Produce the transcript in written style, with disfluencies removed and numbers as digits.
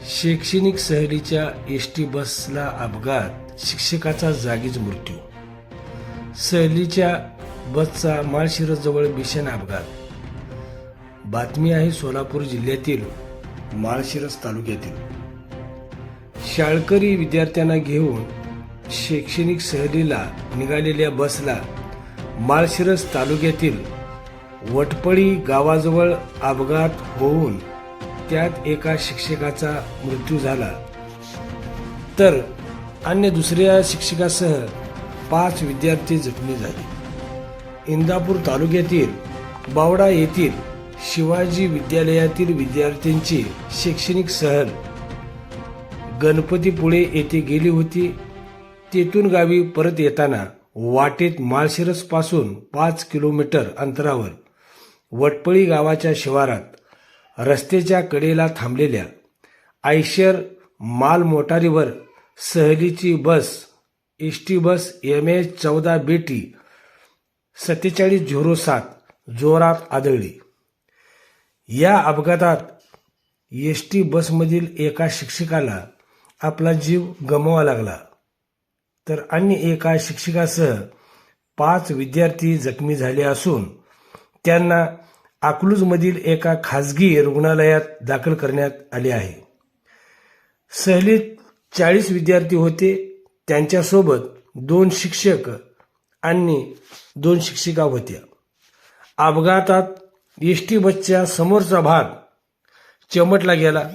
शैक्षणिक सहलीच्या एसटी बसला अपघात, शिक्षकाचा जागीच मृत्यू. सहलीच्या बसचा माळशिरसजवळ भीषण अपघात. बातमी आहे सोलापूर जिल्ह्यातील माळशिरस तालुक्यातील. शाळकरी विद्यार्थ्यांना घेऊन शैक्षणिक सहलीला निघालेल्या बसला माळशिरस तालुक्यातील वटपळी गावाजवळ अपघात होऊन त्यात एका शिक्षकाचा मृत्यू झाला, तर अन्य दुसऱ्या शिक्षकासह 5 विद्यार्थी जखमी झाले. इंदापूर तालुक्यातील बावडा येथील शिवाजी विद्यालयातील विद्यार्थ्यांची शैक्षणिक सहल गणपतीपुळे येथे गेली होती. तेथून गावी परत येताना वाटेत माळशिरस पासून 5 किलोमीटर अंतरावर वटपळी गावाच्या शिवारात रस्त्याच्या कडेला थांबलेल्या आयशर माल मोटारीवर सहलीची बस एसटी बस MH14 BT 4707 जोरात आदळली. या अपघातात एसटी बसमधील एका शिक्षकाला आपला जीव गमवावा लागला, तर अन्य एका शिक्षकासह 5 विद्यार्थी जखमी झाले असून त्यांना अकलूजमधील एका खासगी रुग्णालयात दाखल करण्यात आले आहे. सहलीत 40 विद्यार्थी होते. त्यांच्यासोबत 2 शिक्षक आणि 2 शिक्षिका होत्या. अपघातात एसटी बसच्या समोरचा भाग चिमटला गेला.